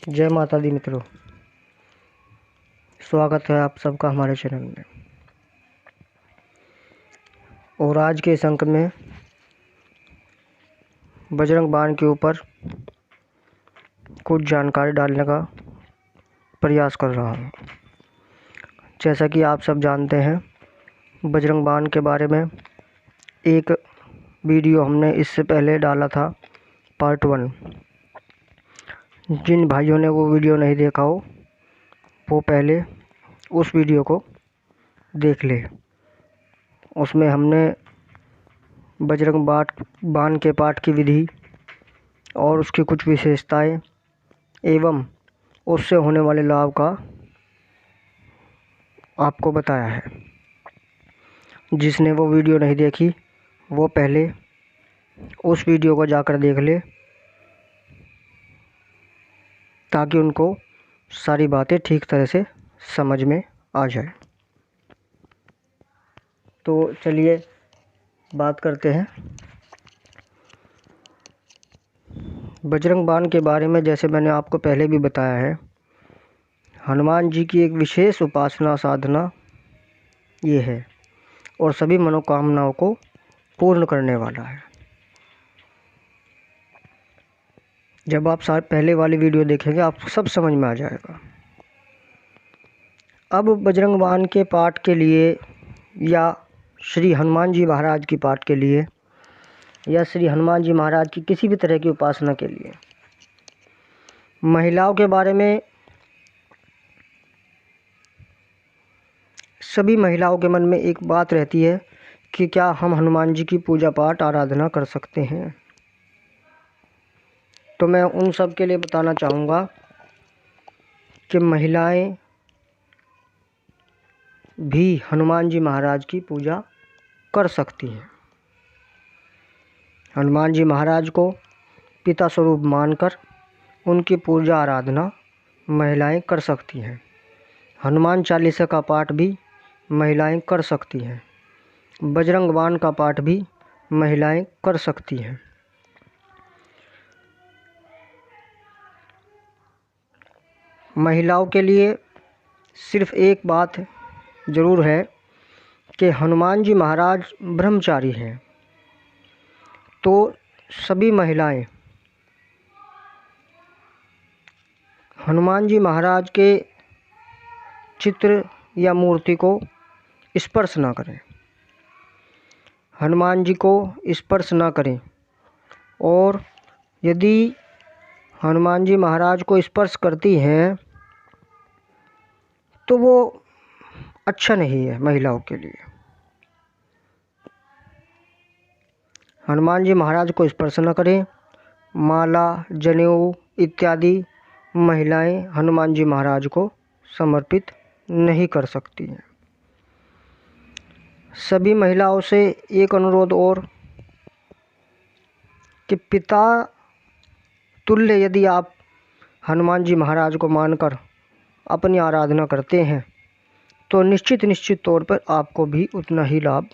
जय माता दी मित्रों, स्वागत है आप सबका हमारे चैनल में। और आज के इस अंक में बजरंग बाण के ऊपर कुछ जानकारी डालने का प्रयास कर रहा हूँ। जैसा कि आप सब जानते हैं, बजरंग बाण के बारे में एक वीडियो हमने इससे पहले डाला था, पार्ट 1। जिन भाइयों ने वो वीडियो नहीं देखा हो वो पहले उस वीडियो को देख ले। उसमें हमने बजरंग बाण के पाठ की विधि और उसकी कुछ विशेषताएं एवं उससे होने वाले लाभ का आपको बताया है। जिसने वो वीडियो नहीं देखी वो पहले उस वीडियो को जाकर देख ले, ताकि उनको सारी बातें ठीक तरह से समझ में आ जाए। तो चलिए बात करते हैं बजरंग बाण के बारे में। जैसे मैंने आपको पहले भी बताया है, हनुमान जी की एक विशेष उपासना साधना ये है और सभी मनोकामनाओं को पूर्ण करने वाला है। जब आप पहले वाली वीडियो देखेंगे आपको सब समझ में आ जाएगा। अब बजरंग बाण के पाठ के लिए या श्री हनुमान जी महाराज की पाठ के लिए या श्री हनुमान जी महाराज की किसी भी तरह की उपासना के लिए महिलाओं के बारे में सभी महिलाओं के मन में एक बात रहती है कि क्या हम हनुमान जी की पूजा पाठ आराधना कर सकते हैं। तो मैं उन सब के लिए बताना चाहूँगा कि महिलाएं भी हनुमान जी महाराज की पूजा कर सकती हैं। हनुमान जी महाराज को पिता स्वरूप मानकर उनकी पूजा आराधना महिलाएं कर सकती हैं। हनुमान चालीसा का पाठ भी महिलाएं कर सकती हैं। बजरंग बाण का पाठ भी महिलाएं कर सकती हैं। महिलाओं के लिए सिर्फ एक बात ज़रूर है कि हनुमान जी महाराज ब्रह्मचारी हैं, तो सभी महिलाएं हनुमान जी महाराज के चित्र या मूर्ति को स्पर्श ना करें, हनुमान जी को स्पर्श ना करें। और यदि हनुमान जी महाराज को स्पर्श करती हैं तो वो अच्छा नहीं है महिलाओं के लिए। हनुमान जी महाराज को स्पर्श न करें। माला, जनेऊ इत्यादि महिलाएं हनुमान जी महाराज को समर्पित नहीं कर सकती हैं। सभी महिलाओं से एक अनुरोध और कि पिता तुल्य यदि आप हनुमान जी महाराज को मानकर अपनी आराधना करते हैं तो निश्चित तौर पर आपको भी उतना ही लाभ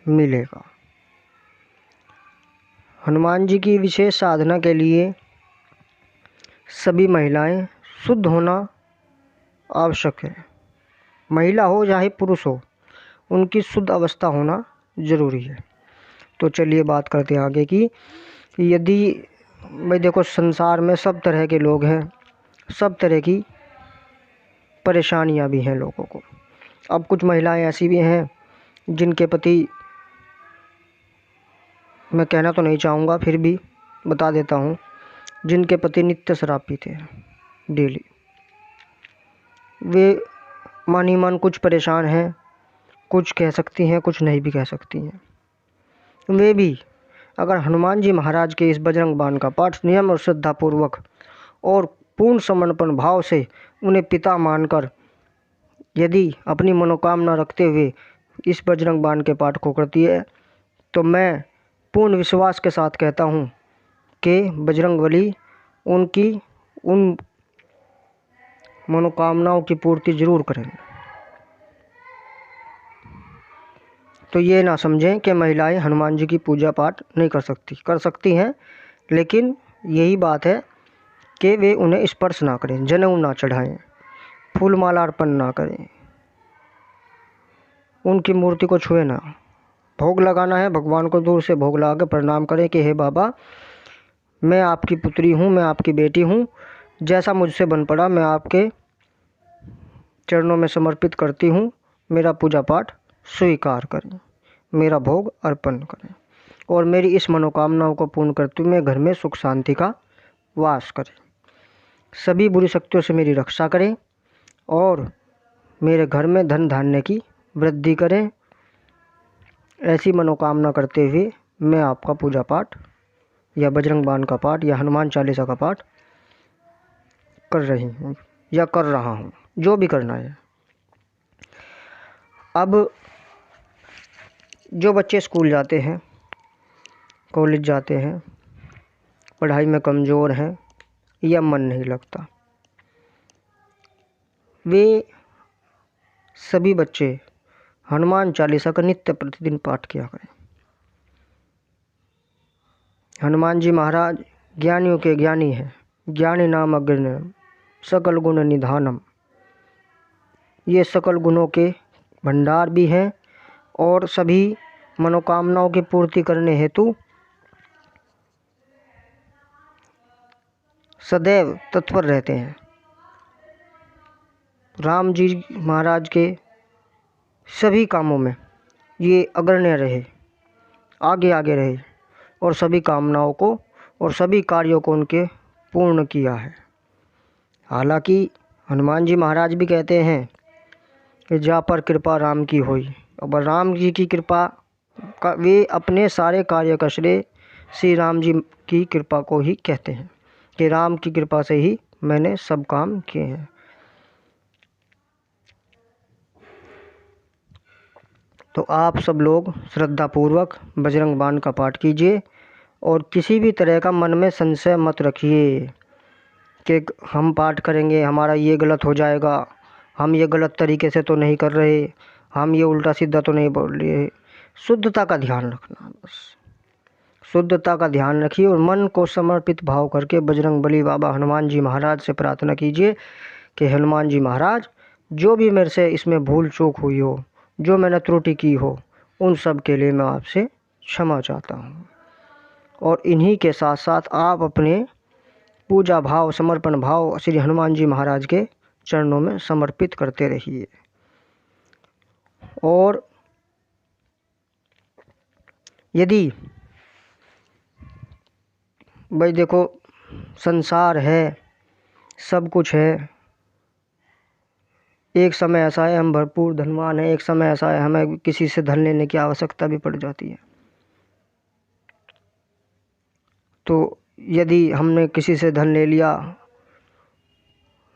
मिलेगा। हनुमान जी की विशेष साधना के लिए सभी महिलाएं शुद्ध होना आवश्यक है। महिला हो चाहे पुरुष हो, उनकी शुद्ध अवस्था होना ज़रूरी है। तो चलिए बात करते हैं आगे की। यदि भाई देखो, संसार में सब तरह के लोग हैं, सब तरह की परेशानियां भी हैं लोगों को। अब कुछ महिलाएं ऐसी भी हैं जिनके पति, मैं कहना तो नहीं चाहूँगा फिर भी बता देता हूँ, जिनके पति नित्य शराब पीते हैं डेली। वे मन ही मन कुछ परेशान हैं, कुछ कह सकती हैं, कुछ नहीं भी कह सकती हैं। वे भी अगर हनुमान जी महाराज के इस बजरंग बाण का पाठ नियम और श्रद्धापूर्वक और पूर्ण समर्पण भाव से उन्हें पिता मानकर यदि अपनी मनोकामना रखते हुए इस बजरंग बाण के पाठ को करती है, तो मैं पूर्ण विश्वास के साथ कहता हूँ कि बजरंगबली उनकी उन मनोकामनाओं की पूर्ति ज़रूर करेंगे। तो ये ना समझें कि महिलाएं हनुमान जी की पूजा पाठ नहीं कर सकती हैं, लेकिन यही बात है कि वे उन्हें स्पर्श ना करें, जनेऊ ना चढ़ाएं, फूल माला अर्पण ना करें, उनकी मूर्ति को छुए ना। भोग लगाना है, भगवान को दूर से भोग लगा के प्रणाम करें कि हे बाबा, मैं आपकी पुत्री हूँ, मैं आपकी बेटी हूँ, जैसा मुझसे बन पड़ा मैं आपके चरणों में समर्पित करती हूँ, मेरा पूजा पाठ स्वीकार करें, मेरा भोग अर्पण करें और मेरी इस मनोकामनाओं को पूर्ण करते हुए घर में सुख शांति का वास करें, सभी बुरी शक्तियों से मेरी रक्षा करें और मेरे घर में धन धान्य की वृद्धि करें। ऐसी मनोकामना करते हुए मैं आपका पूजा पाठ या बजरंग बाण का पाठ या हनुमान चालीसा का पाठ कर रही हूँ या कर रहा हूँ, जो भी करना है। अब जो बच्चे स्कूल जाते हैं, कॉलेज जाते हैं, पढ़ाई में कमज़ोर हैं या मन नहीं लगता, वे सभी बच्चे हनुमान चालीसा का नित्य प्रतिदिन पाठ किया करें। हनुमान जी महाराज ज्ञानियों के ज्ञानी हैं, ज्ञानी नाम अग्रण्यम सकल गुण निधानम। ये सकल गुणों के भंडार भी हैं और सभी मनोकामनाओं की पूर्ति करने हेतु सदैव तत्पर रहते हैं। राम जी महाराज के सभी कामों में ये अग्रण्य रहे, आगे आगे रहे और सभी कामनाओं को और सभी कार्यों को उनके पूर्ण किया है। हालांकि हनुमान जी महाराज भी कहते हैं कि जा पर कृपा राम की होई, और राम जी की कृपा का वे अपने सारे कार्य का श्रेय श्री राम जी की कृपा को ही कहते हैं कि राम की कृपा से ही मैंने सब काम किए हैं। तो आप सब लोग श्रद्धापूर्वक बजरंग बाण का पाठ कीजिए और किसी भी तरह का मन में संशय मत रखिए कि हम पाठ करेंगे हमारा ये गलत हो जाएगा, हम ये गलत तरीके से तो नहीं कर रहे, हम ये उल्टा सीधा तो नहीं बोल रहे। शुद्धता का ध्यान रखना, बस शुद्धता का ध्यान रखिए और मन को समर्पित भाव करके बजरंग बली बाबा हनुमान जी महाराज से प्रार्थना कीजिए कि हनुमान जी महाराज, जो भी मेरे से इसमें भूल चूक हुई हो, जो मैंने त्रुटि की हो, उन सब के लिए मैं आपसे क्षमा चाहता हूँ। और इन्हीं के साथ साथ आप अपने पूजा भाव, समर्पण भाव श्री हनुमान जी महाराज के चरणों में समर्पित करते रहिए। और यदि भाई देखो, संसार है, सब कुछ है, एक समय ऐसा है हम भरपूर धनवान हैं, एक समय ऐसा है हमें किसी से धन लेने की आवश्यकता भी पड़ जाती है। तो यदि हमने किसी से धन ले लिया,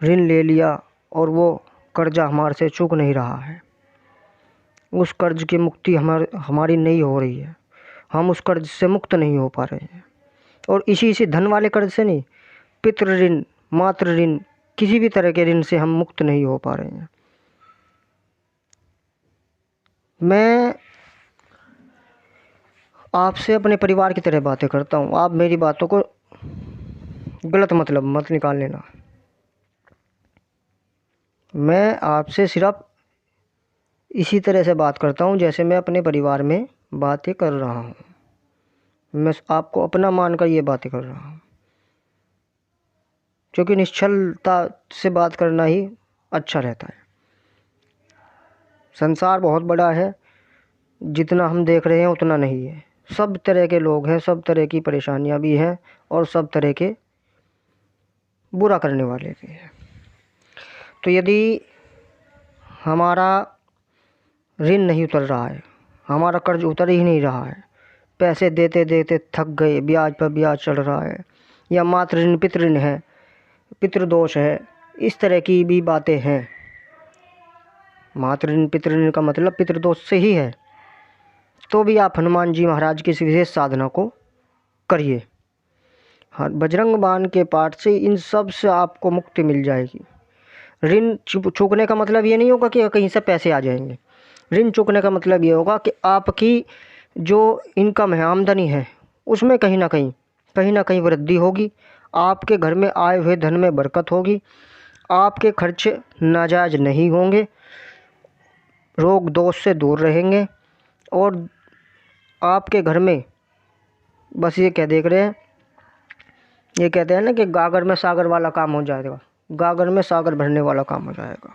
ऋण ले लिया और वो कर्जा हमारे से चूक नहीं रहा है, उस कर्ज की मुक्ति हमारी नहीं हो रही है, हम उस कर्ज से मुक्त नहीं हो पा रहे हैं। और इसी धन वाले कर्ज से नहीं, पितृ ऋण, मातृ ऋण, किसी भी तरह के ऋण से हम मुक्त नहीं हो पा रहे हैं। मैं आपसे अपने परिवार की तरह बातें करता हूँ, आप मेरी बातों को गलत मतलब मत निकाल लेना। मैं आपसे सिर्फ इसी तरह से बात करता हूँ जैसे मैं अपने परिवार में बातें कर रहा हूँ। मैं आपको अपना मानकर ये बातें कर रहा हूँ, क्योंकि निश्चलता से बात करना ही अच्छा रहता है। संसार बहुत बड़ा है, जितना हम देख रहे हैं उतना नहीं है। सब तरह के लोग हैं, सब तरह की परेशानियां भी हैं और सब तरह के बुरा करने वाले भी हैं। तो यदि हमारा ऋण नहीं उतर रहा है, हमारा कर्ज उतर ही नहीं रहा है, पैसे देते देते थक गए, ब्याज पर ब्याज चढ़ रहा है, या मातृ ऋण, पितृ ऋण है, पितृदोष है, इस तरह की भी बातें हैं। मातृ ऋण, पितृ ऋण का मतलब पितृदोष से ही है। तो भी आप हनुमान जी महाराज की इस विशेष साधना को करिए। हाँ, बजरंग बाण के पाठ से इन सब से आपको मुक्ति मिल जाएगी। ऋण चूकने का मतलब ये नहीं होगा कि कहीं से पैसे आ जाएंगे। ऋण चूकने का मतलब ये होगा कि आपकी जो इनकम है, आमदनी है, उसमें कहीं ना कहीं वृद्धि होगी, आपके घर में आए हुए धन में बरकत होगी। आपके खर्चे नाजायज नहीं होंगे, रोग दोष से दूर रहेंगे। और आपके घर में बस ये क्या देख रहे हैं, ये कहते हैं ना कि गागर में सागर वाला काम हो जाएगा, गागर में सागर भरने वाला काम हो जाएगा।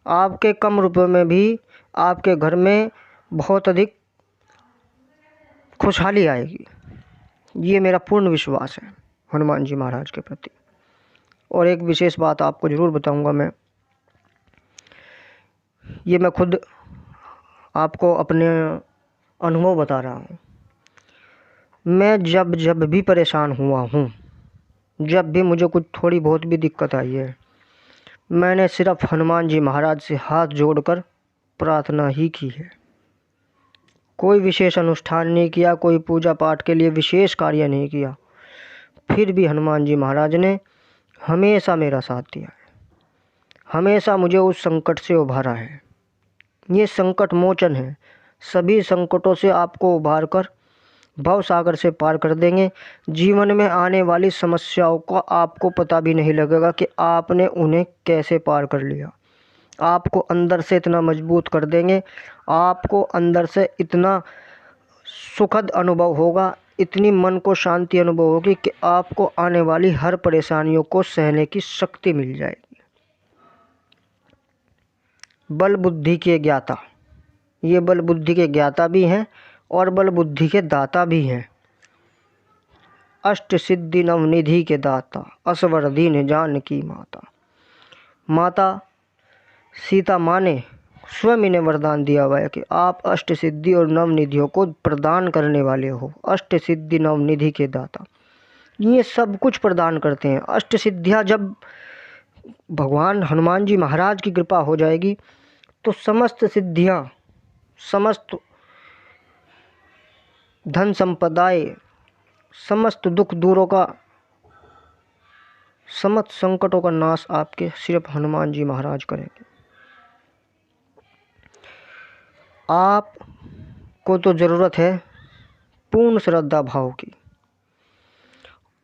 आपके कम रुपयों में भी आपके घर में बहुत अधिक खुशहाली आएगी। ये मेरा पूर्ण विश्वास है हनुमान जी महाराज के प्रति। और एक विशेष बात आपको ज़रूर बताऊंगा मैं, ये मैं खुद आपको अपने अनुभव बता रहा हूँ। मैं जब जब भी परेशान हुआ हूँ, जब भी मुझे कुछ थोड़ी बहुत भी दिक्कत आई है, मैंने सिर्फ हनुमान जी महाराज से हाथ जोड़कर प्रार्थना ही की है। कोई विशेष अनुष्ठान नहीं किया, कोई पूजा पाठ के लिए विशेष कार्य नहीं किया, फिर भी हनुमान जी महाराज ने हमेशा मेरा साथ दिया है, हमेशा मुझे उस संकट से उभारा है। ये संकट मोचन है, सभी संकटों से आपको उभार कर भव सागर से पार कर देंगे। जीवन में आने वाली समस्याओं का आपको पता भी नहीं लगेगा कि आपने उन्हें कैसे पार कर लिया। आपको अंदर से इतना मजबूत कर देंगे, आपको अंदर से इतना सुखद अनुभव होगा, इतनी मन को शांति अनुभव होगी कि आपको आने वाली हर परेशानियों को सहने की शक्ति मिल जाएगी। बल बुद्धि के ज्ञाता, ये बल बुद्धि के ज्ञाता भी हैं और बल बुद्धि के दाता भी हैं। अष्ट सिद्धि नवनिधि के दाता, असवर दीन जानकी माता। माता सीता माँ ने स्वयं इन्हें वरदान दिया हुआ है कि आप अष्ट सिद्धि और नवनिधियों को प्रदान करने वाले हो। अष्ट सिद्धि नवनिधि के दाता, ये सब कुछ प्रदान करते हैं। अष्ट सिद्धियाँ जब भगवान हनुमान जी महाराज की कृपा हो जाएगी तो समस्त सिद्धियाँ, समस्त धन संपदाएं, समस्त दुख दूरों का, समस्त संकटों का नाश आपके सिर्फ हनुमान जी महाराज करेंगे। आपको तो ज़रूरत है पूर्ण श्रद्धा भाव की।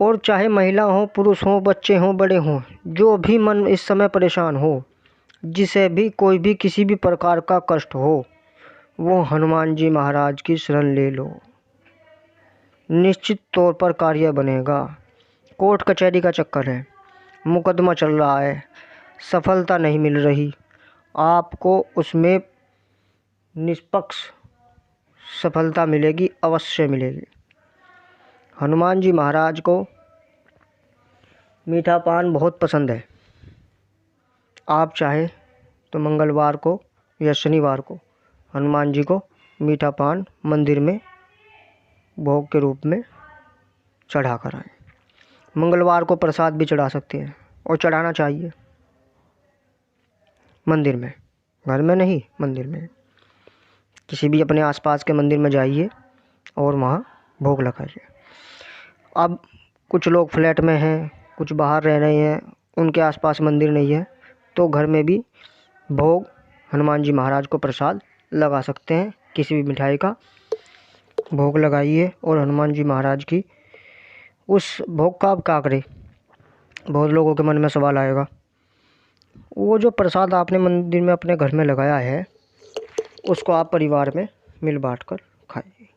और चाहे महिला हो, पुरुष हो, बच्चे हों, बड़े हों, जो भी मन इस समय परेशान हो, जिसे भी कोई भी किसी भी प्रकार का कष्ट हो, वो हनुमान जी महाराज की शरण ले लो, निश्चित तौर पर कार्य बनेगा। कोर्ट कचहरी का चक्कर है, मुकदमा चल रहा है, सफलता नहीं मिल रही, आपको उसमें निष्पक्ष सफलता मिलेगी, अवश्य मिलेगी। हनुमान जी महाराज को मीठा पान बहुत पसंद है। आप चाहे तो मंगलवार को या शनिवार को हनुमान जी को मीठा पान मंदिर में भोग के रूप में चढ़ा कर आएँ। मंगलवार को प्रसाद भी चढ़ा सकते हैं और चढ़ाना चाहिए मंदिर में, घर में नहीं, मंदिर में। किसी भी अपने आसपास के मंदिर में जाइए और वहाँ भोग लगाइए। अब कुछ लोग फ्लैट में हैं, कुछ बाहर रह रहे हैं, उनके आसपास मंदिर नहीं है, तो घर में भी भोग हनुमान जी महाराज को प्रसाद लगा सकते हैं। किसी भी मिठाई का भोग लगाइए और हनुमान जी महाराज की उस भोग का आप क्या करें, बहुत लोगों के मन में सवाल आएगा। वो जो प्रसाद आपने मंदिर में अपने घर में लगाया है, उसको आप परिवार में मिल बांट कर खाइए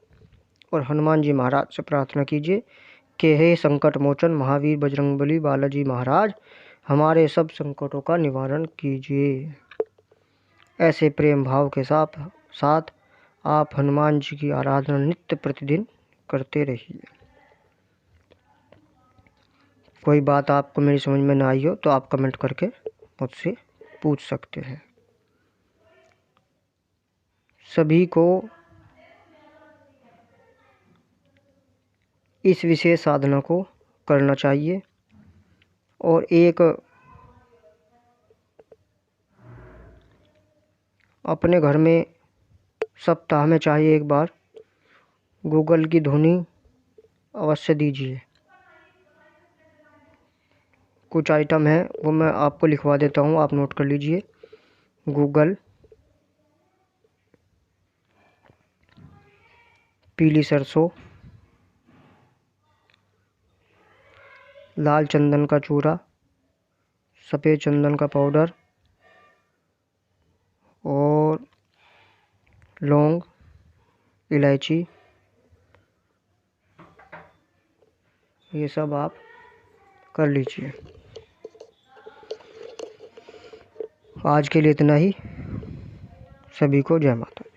और हनुमान जी महाराज से प्रार्थना कीजिए कि हे संकट मोचन महावीर बजरंगबली बालाजी महाराज, हमारे सब संकटों का निवारण कीजिए। ऐसे प्रेम भाव के साथ आप हनुमान जी की आराधना नित्य प्रतिदिन करते रहिए। कोई बात आपको मेरी समझ में ना आई हो तो आप कमेंट करके मुझसे पूछ सकते हैं। सभी को इस विशेष साधना को करना चाहिए और एक अपने घर में सप्ताह में चाहे एक बार गूगल की ध्वनि अवश्य दीजिए। कुछ आइटम है वो मैं आपको लिखवा देता हूँ, आप नोट कर लीजिए। गूगल, पीली सरसों, लाल चंदन का चूरा, सफ़ेद चंदन का पाउडर और लौंग, इलायची, ये सब आप कर लीजिए। आज के लिए इतना ही। सभी को जय माता।